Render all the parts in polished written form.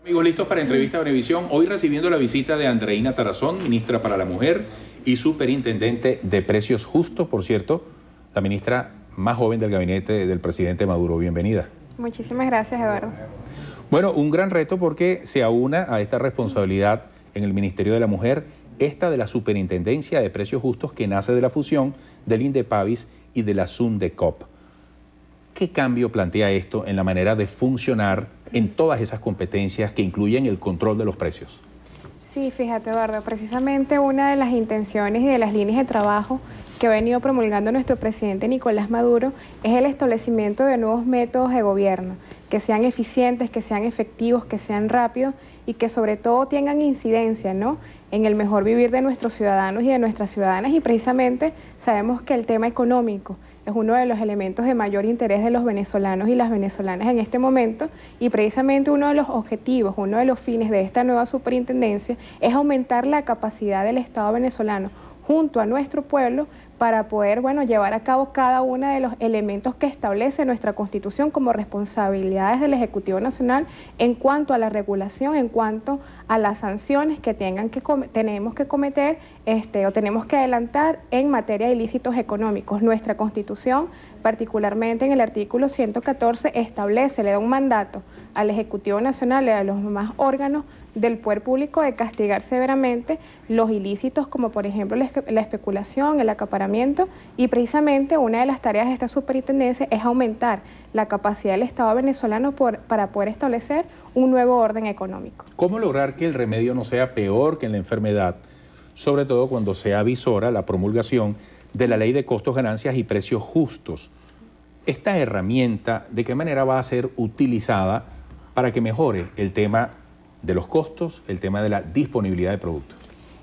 Amigos, listos para entrevista a Venevisión. Hoy recibiendo la visita de Andreina Tarazón, ministra para la Mujer y superintendente de Precios Justos, por cierto, la ministra más joven del gabinete del presidente Maduro. Bienvenida. Muchísimas gracias, Eduardo. Bueno, un gran reto porque se aúna a esta responsabilidad en el Ministerio de la Mujer, esta de la Superintendencia de Precios Justos que nace de la fusión del INDEPAVIS y de la SUNDECOP. ¿Qué cambio plantea esto en la manera de funcionar en todas esas competencias que incluyen el control de los precios? Sí, fíjate, Eduardo, precisamente una de las intenciones y de las líneas de trabajo que ha venido promulgando nuestro presidente Nicolás Maduro es el establecimiento de nuevos métodos de gobierno, que sean eficientes, que sean efectivos, que sean rápidos y que sobre todo tengan incidencia, ¿no?, en el mejor vivir de nuestros ciudadanos y de nuestras ciudadanas. Y precisamente sabemos que el tema económico es uno de los elementos de mayor interés de los venezolanos y las venezolanas en este momento, y precisamente uno de los objetivos, uno de los fines de esta nueva superintendencia es aumentar la capacidad del Estado venezolano junto a nuestro pueblo para poder, llevar a cabo cada uno de los elementos que establece nuestra Constitución como responsabilidades del Ejecutivo Nacional en cuanto a la regulación, en cuanto a las sanciones que tenemos que cometer o tenemos que adelantar en materia de ilícitos económicos. Nuestra Constitución, particularmente en el artículo 114, establece, le da un mandato al Ejecutivo Nacional y a los demás órganos del poder público de castigar severamente los ilícitos, como por ejemplo la especulación, el acaparamiento, y precisamente una de las tareas de esta superintendencia es aumentar la capacidad del Estado venezolano para poder establecer un nuevo orden económico. ¿Cómo lograr que el remedio no sea peor que la enfermedad, sobre todo cuando se avisora la promulgación de la Ley de Costos, Ganancias y Precios Justos? Esta herramienta, ¿de qué manera va a ser utilizada para que mejore el tema de los costos, el tema de la disponibilidad de productos?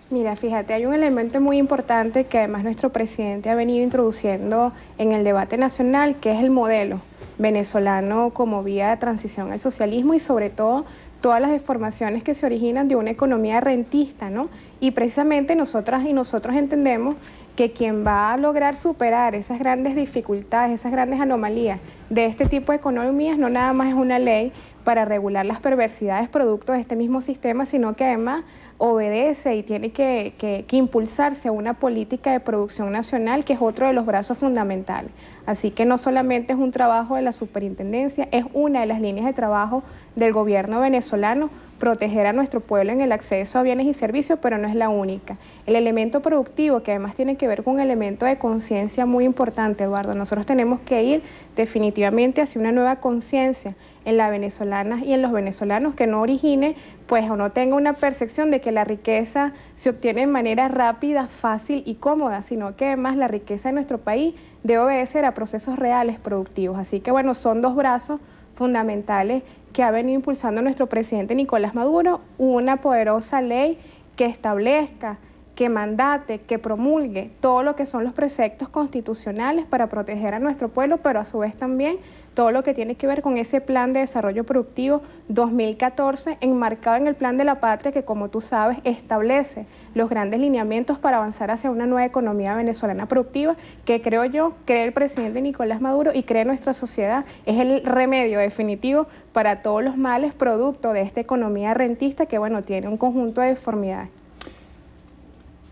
Mira, fíjate, hay un elemento muy importante que además nuestro presidente ha venido introduciendo en el debate nacional, que es el modelo venezolano como vía de transición al socialismo y sobre todo todas las deformaciones que se originan de una economía rentista, ¿no? Y precisamente nosotras y nosotros entendemos que quien va a lograr superar esas grandes dificultades, esas grandes anomalías de este tipo de economías, no nada más es una ley para regular las perversidades producto de este mismo sistema, sino que además obedece y tiene que impulsarse a una política de producción nacional, que es otro de los brazos fundamentales. Así que no solamente es un trabajo de la superintendencia, es una de las líneas de trabajo del gobierno venezolano, proteger a nuestro pueblo en el acceso a bienes y servicios, pero no es la única. El elemento productivo, que además tiene que ver con un elemento de conciencia muy importante, Eduardo. Nosotros tenemos que ir definitivamente hacia una nueva conciencia en las venezolanas y en los venezolanos que no origine, pues, o no tenga una percepción de que la riqueza se obtiene de manera rápida, fácil y cómoda, sino que además la riqueza de nuestro país debe obedecer a procesos reales productivos. Así que, son dos brazos fundamentales que ha venido impulsando nuestro presidente Nicolás Maduro, una poderosa ley que establezca, que mandate, que promulgue todo lo que son los preceptos constitucionales para proteger a nuestro pueblo, pero a su vez también todo lo que tiene que ver con ese Plan de Desarrollo Productivo 2014, enmarcado en el Plan de la Patria, que, como tú sabes, establece los grandes lineamientos para avanzar hacia una nueva economía venezolana productiva, que creo yo, cree el presidente Nicolás Maduro y cree nuestra sociedad, es el remedio definitivo para todos los males producto de esta economía rentista que, tiene un conjunto de deformidades.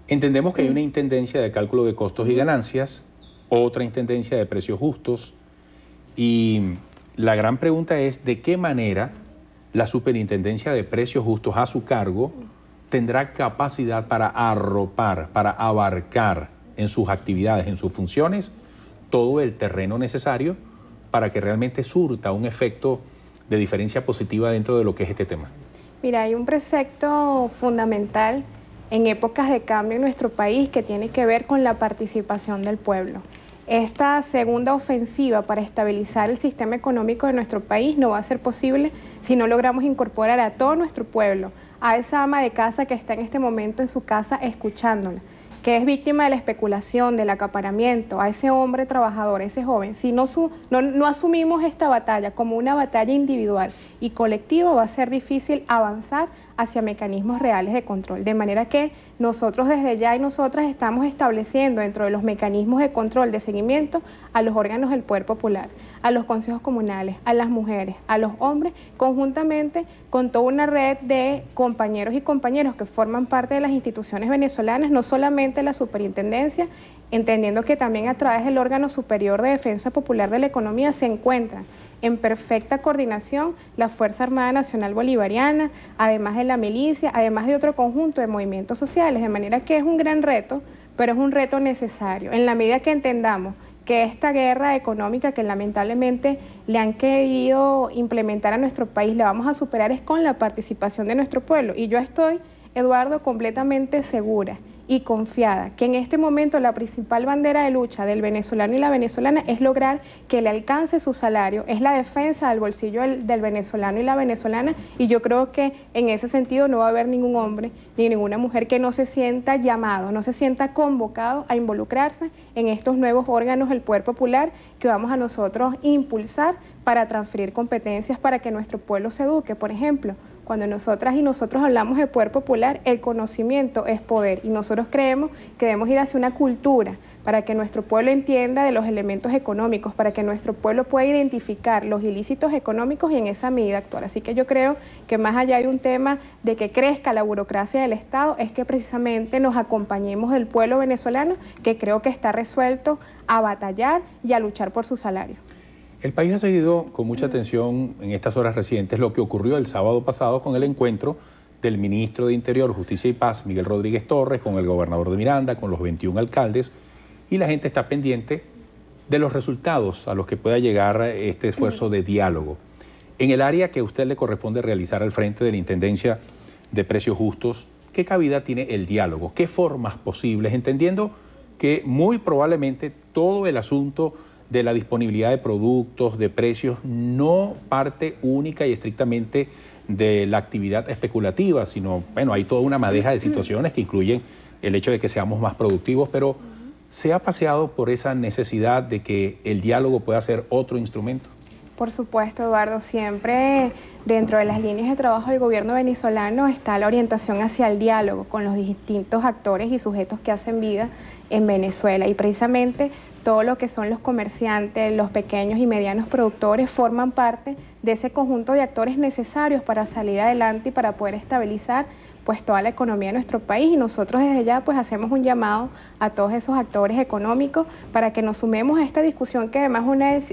Entendemos que hay una intendencia de cálculo de costos y ganancias, otra intendencia de precios justos, y la gran pregunta es de qué manera la superintendencia de precios justos a su cargo tendrá capacidad para arropar, para abarcar en sus actividades, en sus funciones, todo el terreno necesario para que realmente surta un efecto de diferencia positiva dentro de lo que es este tema. Mira, hay un precepto fundamental en épocas de cambio en nuestro país que tiene que ver con la participación del pueblo. Esta segunda ofensiva para estabilizar el sistema económico de nuestro país no va a ser posible si no logramos incorporar a todo nuestro pueblo, a esa ama de casa que está en este momento en su casa escuchándola, que es víctima de la especulación, del acaparamiento, a ese hombre trabajador, ese joven. Si no asumimos esta batalla como una batalla individual y colectiva, va a ser difícil avanzar hacia mecanismos reales de control. De manera que nosotros desde ya y nosotras estamos estableciendo dentro de los mecanismos de control, de seguimiento, a los órganos del Poder Popular, a los consejos comunales, a las mujeres, a los hombres, conjuntamente con toda una red de compañeros y compañeras que forman parte de las instituciones venezolanas, no solamente la superintendencia, entendiendo que también a través del órgano superior de defensa popular de la economía se encuentran en perfecta coordinación la Fuerza Armada Nacional Bolivariana, además de la milicia, además de otro conjunto de movimientos sociales, de manera que es un gran reto, pero es un reto necesario. En la medida que entendamos que esta guerra económica que lamentablemente le han querido implementar a nuestro país, la vamos a superar es con la participación de nuestro pueblo. Y yo estoy, Eduardo, completamente segura y confiada que en este momento la principal bandera de lucha del venezolano y la venezolana es lograr que le alcance su salario, es la defensa del bolsillo del venezolano y la venezolana, y yo creo que en ese sentido no va a haber ningún hombre ni ninguna mujer que no se sienta llamado, no se sienta convocado a involucrarse en estos nuevos órganos del Poder Popular que vamos a nosotros impulsar para transferir competencias para que nuestro pueblo se eduque. Por ejemplo, cuando nosotras y nosotros hablamos de poder popular, el conocimiento es poder y nosotros creemos que debemos ir hacia una cultura para que nuestro pueblo entienda de los elementos económicos, para que nuestro pueblo pueda identificar los ilícitos económicos y en esa medida actuar. Así que yo creo que más allá de un tema de que crezca la burocracia del Estado, es que precisamente nos acompañemos del pueblo venezolano, que creo que está resuelto a batallar y a luchar por su salario. El país ha seguido con mucha atención en estas horas recientes lo que ocurrió el sábado pasado con el encuentro del ministro de Interior, Justicia y Paz, Miguel Rodríguez Torres, con el gobernador de Miranda, con los 21 alcaldes, y la gente está pendiente de los resultados a los que pueda llegar este esfuerzo de diálogo. En el área que a usted le corresponde realizar al frente de la Intendencia de Precios Justos, ¿qué cabida tiene el diálogo? ¿Qué formas posibles? Entendiendo que muy probablemente todo el asunto de la disponibilidad de productos, de precios, no parte única y estrictamente de la actividad especulativa, sino, bueno, hay toda una madeja de situaciones que incluyen el hecho de que seamos más productivos, pero ¿se ha paseado por esa necesidad de que el diálogo pueda ser otro instrumento? Por supuesto, Eduardo, siempre dentro de las líneas de trabajo del gobierno venezolano está la orientación hacia el diálogo con los distintos actores y sujetos que hacen vida en Venezuela, y precisamente todo lo que son los comerciantes, los pequeños y medianos productores forman parte de ese conjunto de actores necesarios para salir adelante y para poder estabilizar pues toda la economía de nuestro país, y nosotros desde ya pues hacemos un llamado a todos esos actores económicos para que nos sumemos a esta discusión, que además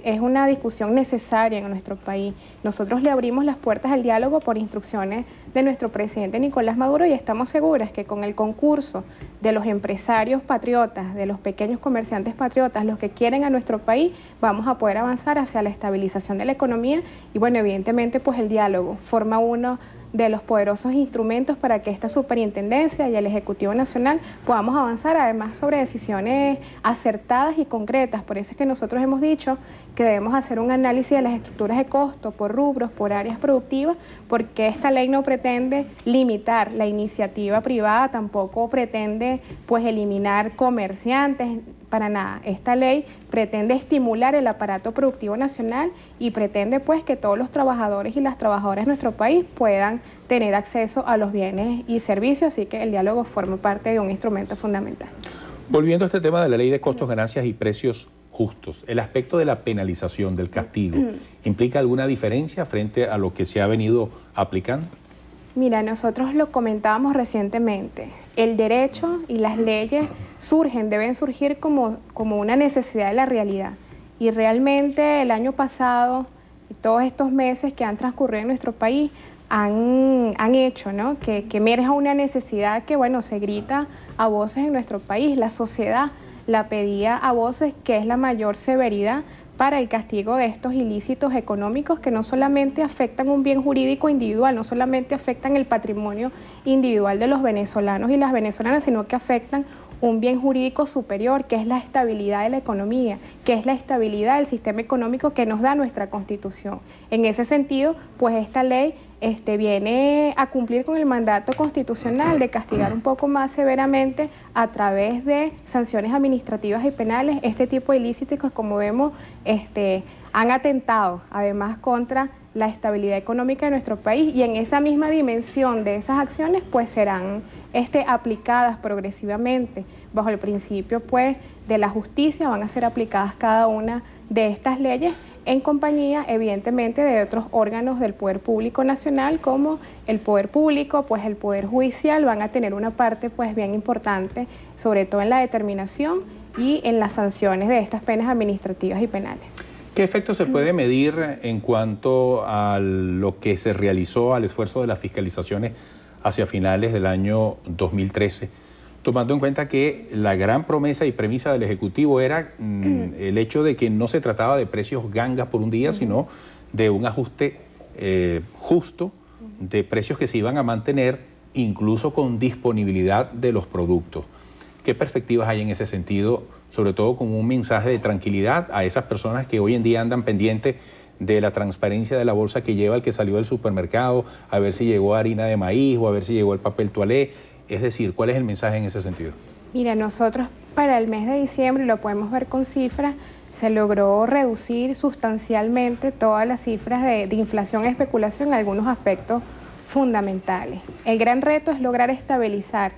es una discusión necesaria en nuestro país. Nosotros le abrimos las puertas al diálogo por instrucciones de nuestro presidente Nicolás Maduro, y estamos seguras que con el concurso de los empresarios patriotas, de los pequeños comerciantes patriotas, los que quieren a nuestro país, vamos a poder avanzar hacia la estabilización de la economía. Y bueno, evidentemente pues el diálogo forma uno de los poderosos instrumentos para que esta superintendencia y el Ejecutivo Nacional podamos avanzar, además sobre decisiones acertadas y concretas. Por eso es que nosotros hemos dicho que debemos hacer un análisis de las estructuras de costo por rubros, por áreas productivas, porque esta ley no pretende limitar la iniciativa privada, tampoco pretende pues eliminar comerciantes, para nada. Esta ley pretende estimular el aparato productivo nacional y pretende pues que todos los trabajadores y las trabajadoras de nuestro país puedan tener acceso a los bienes y servicios, así que el diálogo forma parte de un instrumento fundamental. Volviendo a este tema de la ley de costos, ganancias y precios justos, el aspecto de la penalización, del castigo, ¿implica alguna diferencia frente a lo que se ha venido aplicando? Mira, nosotros lo comentábamos recientemente, el derecho y las leyes deben surgir como una necesidad de la realidad, y realmente el año pasado y todos estos meses que han transcurrido en nuestro país han hecho, ¿no?, que emerja una necesidad que, bueno, se grita a voces en nuestro país. La sociedad la pedía a voces, que es la mayor severidad para el castigo de estos ilícitos económicos que no solamente afectan un bien jurídico individual, no solamente afectan el patrimonio individual de los venezolanos y las venezolanas, sino que afectan un bien jurídico superior, que es la estabilidad de la economía, que es la estabilidad del sistema económico que nos da nuestra Constitución. En ese sentido, pues esta ley viene a cumplir con el mandato constitucional de castigar un poco más severamente a través de sanciones administrativas y penales este tipo de ilícitos que, como vemos, han atentado además contra la estabilidad económica de nuestro país, y en esa misma dimensión de esas acciones pues serán aplicadas progresivamente bajo el principio pues de la justicia, van a ser aplicadas cada una de estas leyes en compañía, evidentemente, de otros órganos del Poder Público Nacional, como el Poder Público, pues el Poder Judicial, van a tener una parte pues bien importante, sobre todo en la determinación y en las sanciones de estas penas administrativas y penales. ¿Qué efecto se puede medir en cuanto a lo que se realizó, al esfuerzo de las fiscalizaciones hacia finales del año 2013? Tomando en cuenta que la gran promesa y premisa del Ejecutivo era el hecho de que no se trataba de precios gangas por un día, sino de un ajuste justo de precios que se iban a mantener incluso con disponibilidad de los productos. ¿Qué perspectivas hay en ese sentido, sobre todo como un mensaje de tranquilidad a esas personas que hoy en día andan pendientes de la transparencia de la bolsa que lleva el que salió del supermercado, a ver si llegó harina de maíz o a ver si llegó el papel toalé? Es decir, ¿cuál es el mensaje en ese sentido? Mira, nosotros para el mes de diciembre, y lo podemos ver con cifras, se logró reducir sustancialmente todas las cifras de inflación y especulación en algunos aspectos fundamentales. El gran reto es lograr estabilizar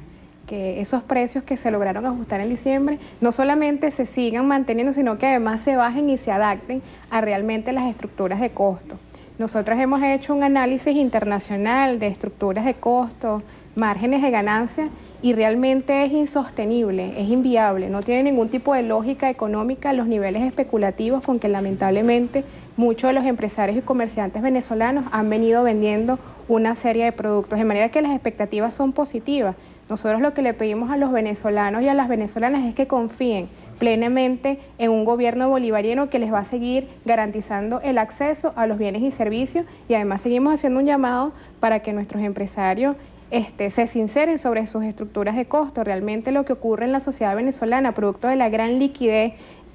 que esos precios que se lograron ajustar en diciembre no solamente se sigan manteniendo, sino que además se bajen y se adapten a realmente las estructuras de costo. Nosotros hemos hecho un análisis internacional de estructuras de costo, márgenes de ganancia, y realmente es insostenible, es inviable, no tiene ningún tipo de lógica económica los niveles especulativos con que lamentablemente muchos de los empresarios y comerciantes venezolanos han venido vendiendo una serie de productos, de manera que las expectativas son positivas. Nosotros lo que le pedimos a los venezolanos y a las venezolanas es que confíen plenamente en un gobierno bolivariano que les va a seguir garantizando el acceso a los bienes y servicios, y además seguimos haciendo un llamado para que nuestros empresarios se sinceren sobre sus estructuras de costo. Realmente lo que ocurre en la sociedad venezolana, producto de la gran liquidez,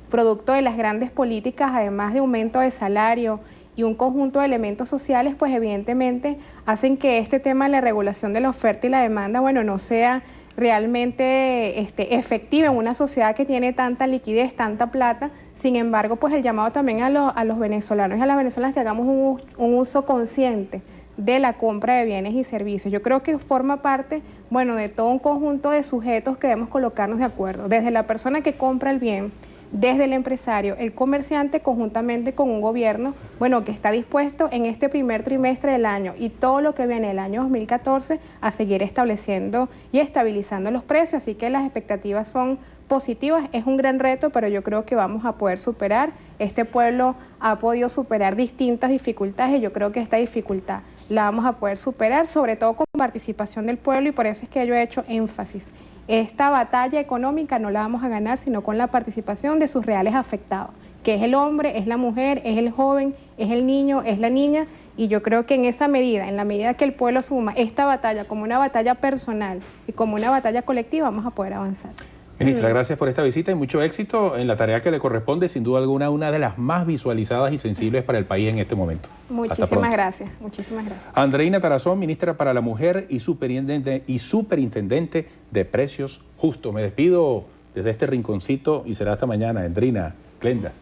producto de las grandes políticas, además de aumento de salario y un conjunto de elementos sociales, pues evidentemente hacen que este tema de la regulación de la oferta y la demanda, bueno, no sea realmente efectiva en una sociedad que tiene tanta liquidez, tanta plata. Sin embargo, pues el llamado también a los venezolanos y a las venezolanas que hagamos un uso consciente de la compra de bienes y servicios. Yo creo que forma parte, bueno, de todo un conjunto de sujetos que debemos colocarnos de acuerdo, desde la persona que compra el bien, desde el empresario, el comerciante, conjuntamente con un gobierno, bueno, que está dispuesto en este primer trimestre del año y todo lo que viene el año 2014 a seguir estableciendo y estabilizando los precios. Así que las expectativas son positivas, es un gran reto, pero yo creo que vamos a poder superar. Este pueblo ha podido superar distintas dificultades y yo creo que esta dificultad la vamos a poder superar, sobre todo con participación del pueblo, y por eso es que yo he hecho énfasis. Esta batalla económica no la vamos a ganar, sino con la participación de sus reales afectados, que es el hombre, es la mujer, es el joven, es el niño, es la niña, y yo creo que en esa medida, en la medida que el pueblo suma esta batalla como una batalla personal y como una batalla colectiva, vamos a poder avanzar. Ministra, gracias por esta visita y mucho éxito en la tarea que le corresponde, sin duda alguna, una de las más visualizadas y sensibles para el país en este momento. Muchísimas gracias, muchísimas gracias. Andreina Tarazón, ministra para la Mujer y superintendente de Precios Justos. Me despido desde este rinconcito y será hasta mañana. Andreina, Glenda.